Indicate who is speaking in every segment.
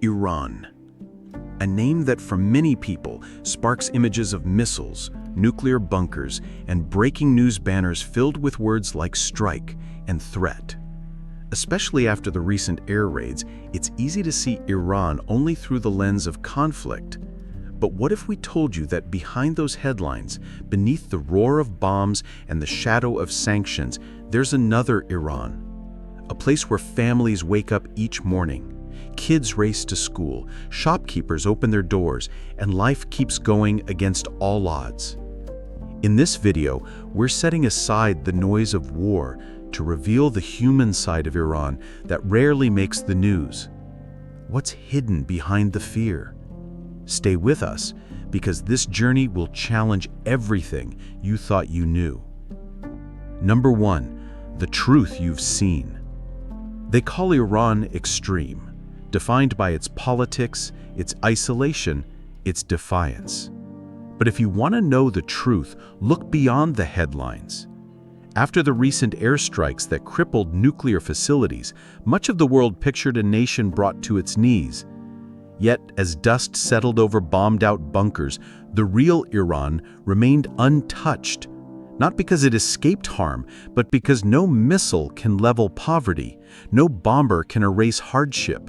Speaker 1: Iran. A name that for many people sparks images of missiles, nuclear bunkers, and breaking news banners filled with words like strike and threat. Especially after the recent air raids, it's easy to see Iran only through the lens of conflict. But what if we told you that behind those headlines, beneath the roar of bombs and the shadow of sanctions, there's another Iran? A place where families wake up each morning, kids race to school, shopkeepers open their doors, and life keeps going against all odds. In this video, we're setting aside the noise of war to reveal the human side of Iran that rarely makes the news. What's hidden behind the fear? Stay with us, because this journey will challenge everything you thought you knew. Number 1, the truth you've seen. They call Iran extreme, defined by its politics, its isolation, its defiance. But if you want to know the truth, look beyond the headlines. After the recent airstrikes that crippled nuclear facilities, much of the world pictured a nation brought to its knees. Yet, as dust settled over bombed-out bunkers, the real Iran remained untouched, not because it escaped harm, but because no missile can level poverty, no bomber can erase hardship.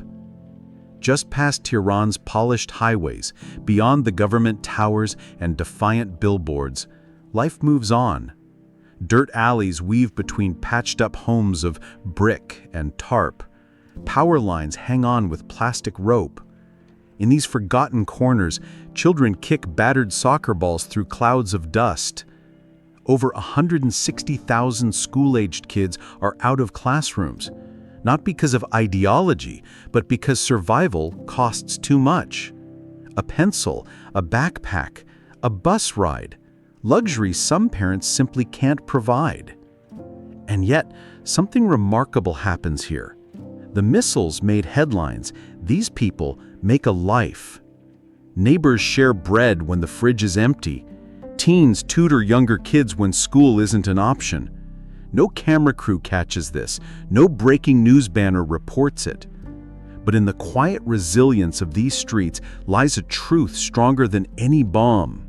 Speaker 1: Just past Tehran's polished highways, beyond the government towers and defiant billboards, life moves on. Dirt alleys weave between patched-up homes of brick and tarp. Power lines hang on with plastic rope. In these forgotten corners, children kick battered soccer balls through clouds of dust. Over 160,000 school-aged kids are out of classrooms, not because of ideology, but because survival costs too much. A pencil, a backpack, a bus ride, luxuries some parents simply can't provide. And yet, something remarkable happens here. The missiles made headlines. These people make a life. Neighbors share bread when the fridge is empty. Teens tutor younger kids when school isn't an option. No camera crew catches this. No breaking news banner reports it. But in the quiet resilience of these streets lies a truth stronger than any bomb.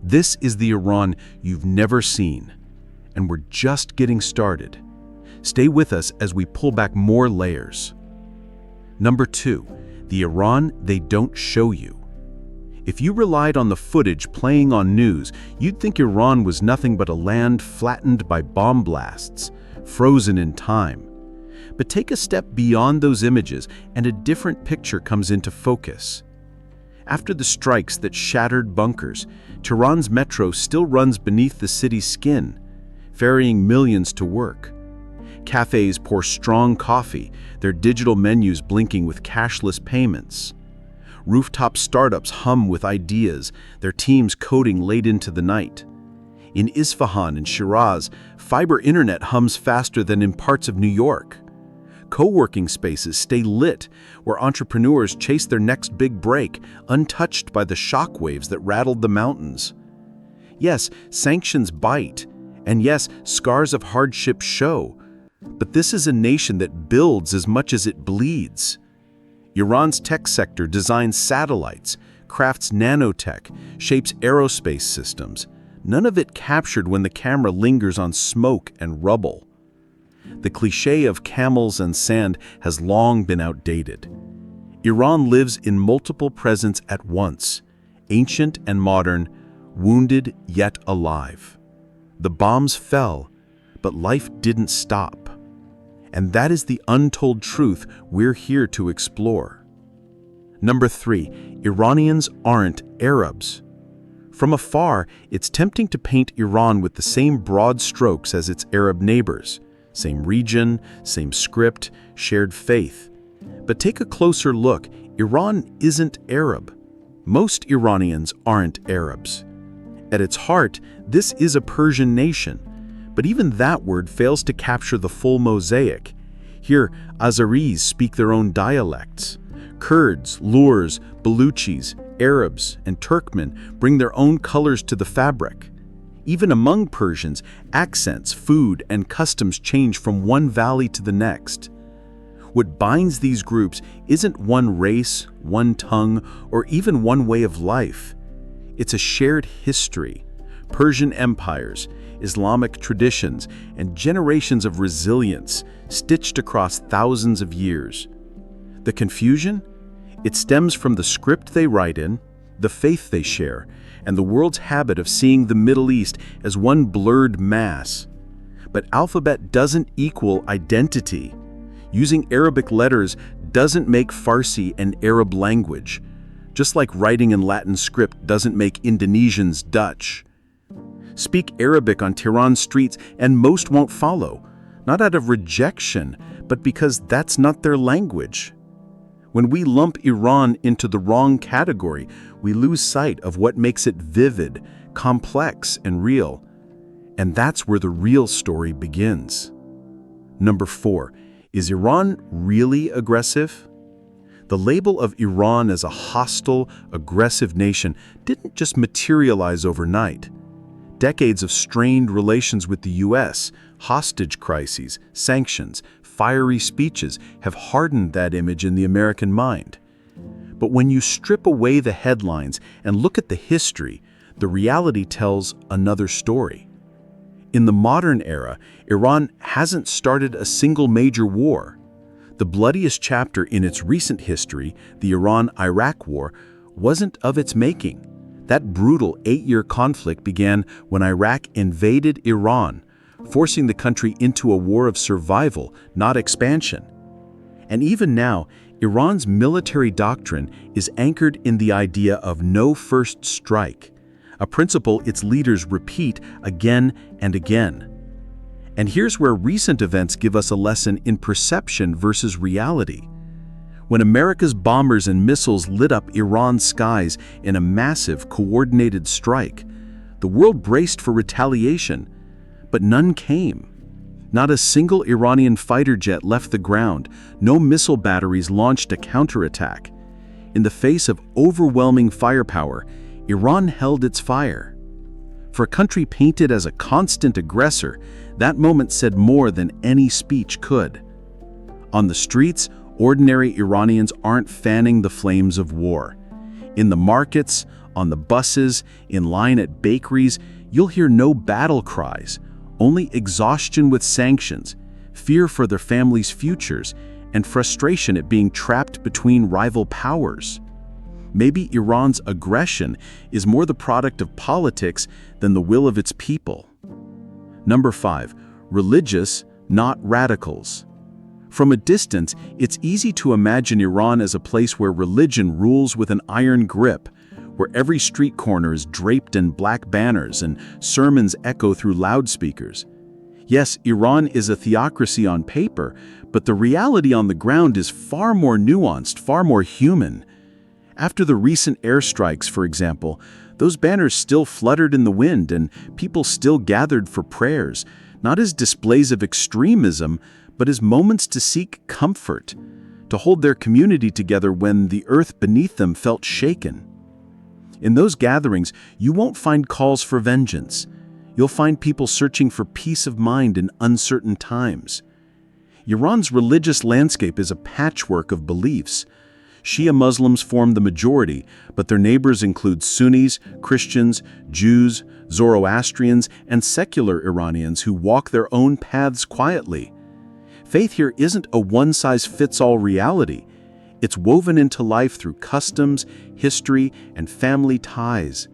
Speaker 1: This is the Iran you've never seen, and we're just getting started. Stay with us as we pull back more layers. Number 2, the Iran they don't show you. If you relied on the footage playing on news, you'd think Iran was nothing but a land flattened by bomb blasts, frozen in time. But take a step beyond those images and a different picture comes into focus. After the strikes that shattered bunkers, Tehran's metro still runs beneath the city's skin, ferrying millions to work. Cafes pour strong coffee, their digital menus blinking with cashless payments. Rooftop startups hum with ideas, their teams coding late into the night. In Isfahan and Shiraz, fiber internet hums faster than in parts of New York. Co-working spaces stay lit, where entrepreneurs chase their next big break, untouched by the shockwaves that rattled the mountains. Yes, sanctions bite, and yes, scars of hardship show. But this is a nation that builds as much as it bleeds. Iran's tech sector designs satellites, crafts nanotech, shapes aerospace systems, none of it captured when the camera lingers on smoke and rubble. The cliché of camels and sand has long been outdated. Iran lives in multiple presents at once, ancient and modern, wounded yet alive. The bombs fell, but life didn't stop. And that is the untold truth we're here to explore. Number 3, Iranians aren't Arabs. From afar, it's tempting to paint Iran with the same broad strokes as its Arab neighbors. Same region, same script, shared faith. But take a closer look. Iran isn't Arab. Most Iranians aren't Arabs. At its heart, this is a Persian nation. But even that word fails to capture the full mosaic. Here, Azeris speak their own dialects. Kurds, Lurs, Baluchis, Arabs, and Turkmen bring their own colors to the fabric. Even among Persians, accents, food, and customs change from one valley to the next. What binds these groups isn't one race, one tongue, or even one way of life. It's a shared history, Persian empires, Islamic traditions, and generations of resilience stitched across thousands of years. The confusion? It stems from the script they write in, the faith they share, and the world's habit of seeing the Middle East as one blurred mass. But alphabet doesn't equal identity. Using Arabic letters doesn't make Farsi an Arab language, just like writing in Latin script doesn't make Indonesians Dutch. Speak Arabic on Tehran streets and most won't follow, not out of rejection, but because that's not their language. When we lump Iran into the wrong category, we lose sight of what makes it vivid, complex, and real. And that's where the real story begins. Number 4. Is Iran really aggressive? The label of Iran as a hostile, aggressive nation didn't just materialize overnight. Decades of strained relations with the U.S., hostage crises, sanctions, fiery speeches have hardened that image in the American mind. But when you strip away the headlines and look at the history, the reality tells another story. In the modern era, Iran hasn't started a single major war. The bloodiest chapter in its recent history, the Iran-Iraq War, wasn't of its making. That brutal 8-year conflict began when Iraq invaded Iran, forcing the country into a war of survival, not expansion. And even now, Iran's military doctrine is anchored in the idea of no first strike, a principle its leaders repeat again and again. And here's where recent events give us a lesson in perception versus reality. When America's bombers and missiles lit up Iran's skies in a massive, coordinated strike, the world braced for retaliation, but none came. Not a single Iranian fighter jet left the ground, no missile batteries launched a counterattack. In the face of overwhelming firepower, Iran held its fire. For a country painted as a constant aggressor, that moment said more than any speech could. On the streets, ordinary Iranians aren't fanning the flames of war. In the markets, on the buses, in line at bakeries, you'll hear no battle cries, only exhaustion with sanctions, fear for their families' futures, and frustration at being trapped between rival powers. Maybe Iran's aggression is more the product of politics than the will of its people. Number 5. Religious, not radicals. From a distance, it's easy to imagine Iran as a place where religion rules with an iron grip, where every street corner is draped in black banners and sermons echo through loudspeakers. Yes, Iran is a theocracy on paper, but the reality on the ground is far more nuanced, far more human. After the recent airstrikes, for example, those banners still fluttered in the wind and people still gathered for prayers, not as displays of extremism, but as moments to seek comfort, to hold their community together when the earth beneath them felt shaken. In those gatherings, you won't find calls for vengeance. You'll find people searching for peace of mind in uncertain times. Iran's religious landscape is a patchwork of beliefs. Shia Muslims form the majority, but their neighbors include Sunnis, Christians, Jews, Zoroastrians, and secular Iranians who walk their own paths quietly. Faith here isn't a one-size-fits-all reality. It's woven into life through customs, history, and family ties.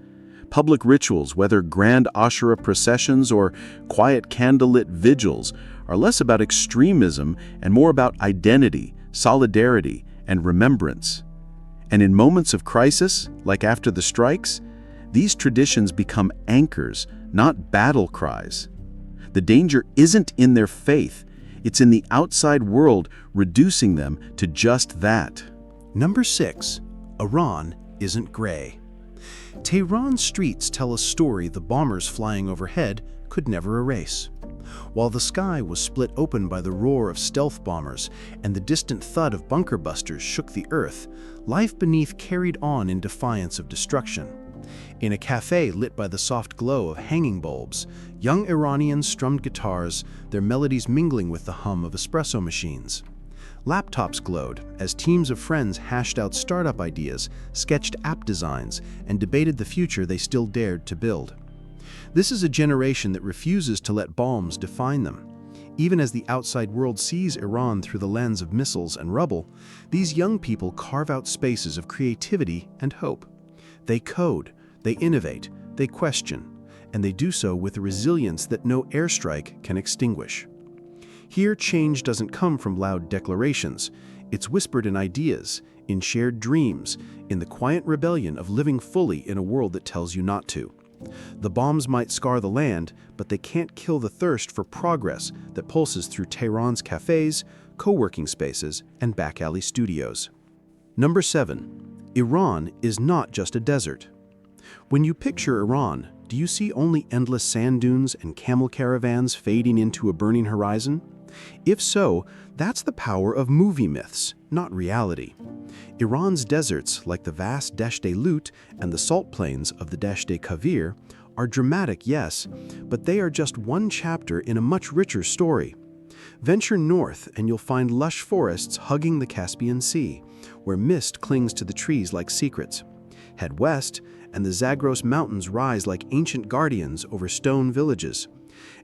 Speaker 1: Public rituals, whether grand Ashura processions or quiet candlelit vigils, are less about extremism and more about identity, solidarity, and remembrance. And in moments of crisis, like after the strikes, these traditions become anchors, not battle cries. The danger isn't in their faith, it's in the outside world reducing them to just that.
Speaker 2: Number 6. Iran isn't gray. Tehran's streets tell a story the bombers flying overhead could never erase. While the sky was split open by the roar of stealth bombers and the distant thud of bunker busters shook the earth, life beneath carried on in defiance of destruction. In a cafe lit by the soft glow of hanging bulbs, young Iranians strummed guitars, their melodies mingling with the hum of espresso machines. Laptops glowed as teams of friends hashed out startup ideas, sketched app designs, and debated the future they still dared to build. This is a generation that refuses to let bombs define them. Even as the outside world sees Iran through the lens of missiles and rubble, these young people carve out spaces of creativity and hope. They code, they innovate, they question, and they do so with a resilience that no airstrike can extinguish. Here, change doesn't come from loud declarations. It's whispered in ideas, in shared dreams, in the quiet rebellion of living fully in a world that tells you not to. The bombs might scar the land, but they can't kill the thirst for progress that pulses through Tehran's cafes, co-working spaces, and back alley studios. Number 7. Iran is not just a desert. When you picture Iran, do you see only endless sand dunes and camel caravans fading into a burning horizon? If so, that's the power of movie myths, not reality. Iran's deserts, like the vast Dasht-e Lut and the salt plains of the Dasht-e Kavir, are dramatic, yes, but they are just one chapter in a much richer story. Venture north and you'll find lush forests hugging the Caspian Sea, where mist clings to the trees like secrets. Head west, and the Zagros Mountains rise like ancient guardians over stone villages.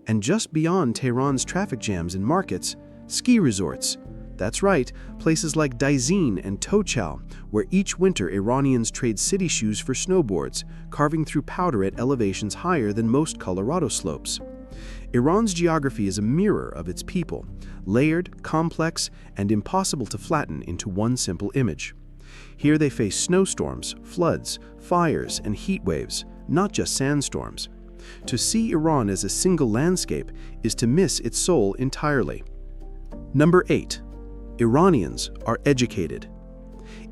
Speaker 2: And just beyond Tehran's traffic jams and markets, ski resorts. That's right, places like Daizin and Tochal, where each winter Iranians trade city shoes for snowboards, carving through powder at elevations higher than most Colorado slopes. Iran's geography is a mirror of its people, layered, complex, and impossible to flatten into one simple image. Here they face snowstorms, floods, fires, and heat waves, not just sandstorms. To see Iran as a single landscape is to miss its soul entirely. Number 8. Iranians are educated.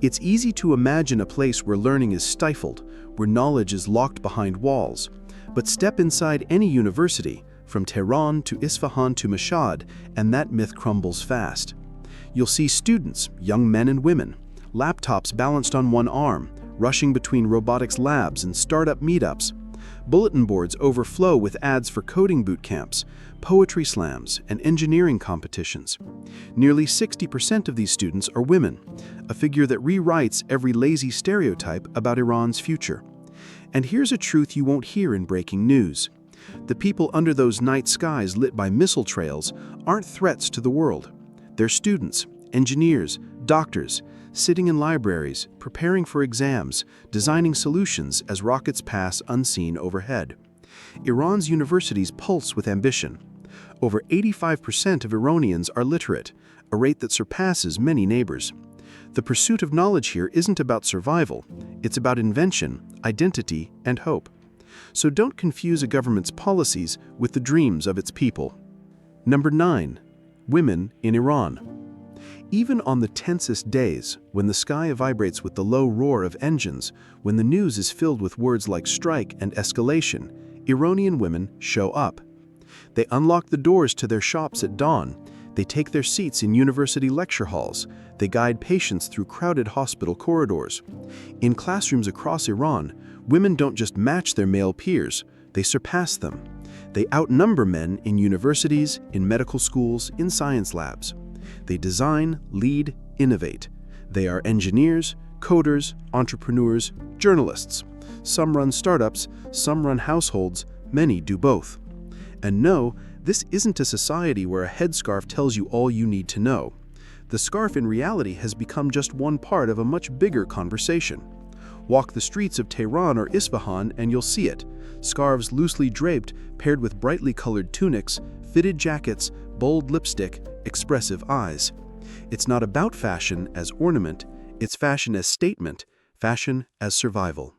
Speaker 2: It's easy to imagine a place where learning is stifled, where knowledge is locked behind walls. But step inside any university, from Tehran to Isfahan to Mashhad, and that myth crumbles fast. You'll see students, young men and women, laptops balanced on one arm, rushing between robotics labs and startup meetups. Bulletin boards overflow with ads for coding boot camps, poetry slams, and engineering competitions. Nearly 60% of these students are women, a figure that rewrites every lazy stereotype about Iran's future. And here's a truth you won't hear in breaking news. The people under those night skies lit by missile trails aren't threats to the world. They're students, engineers, doctors, sitting in libraries, preparing for exams, designing solutions as rockets pass unseen overhead. Iran's universities pulse with ambition. Over 85% of Iranians are literate, a rate that surpasses many neighbors. The pursuit of knowledge here isn't about survival, it's about invention, identity, and hope. So don't confuse a government's policies with the dreams of its people. Number 9. Women in Iran. Even on the tensest days, when the sky vibrates with the low roar of engines, when the news is filled with words like strike and escalation, Iranian women show up. They unlock the doors to their shops at dawn. They take their seats in university lecture halls. They guide patients through crowded hospital corridors. In classrooms across Iran, women don't just match their male peers, they surpass them. They outnumber men in universities, in medical schools, in science labs. They design, lead, innovate. They are engineers, coders, entrepreneurs, journalists. Some run startups, some run households, many do both. And no, this isn't a society where a headscarf tells you all you need to know. The scarf in reality has become just one part of a much bigger conversation. Walk the streets of Tehran or Isfahan and you'll see it. Scarves loosely draped, paired with brightly colored tunics, fitted jackets, bold lipstick, expressive eyes. It's not about fashion as ornament, it's fashion as statement, fashion as survival.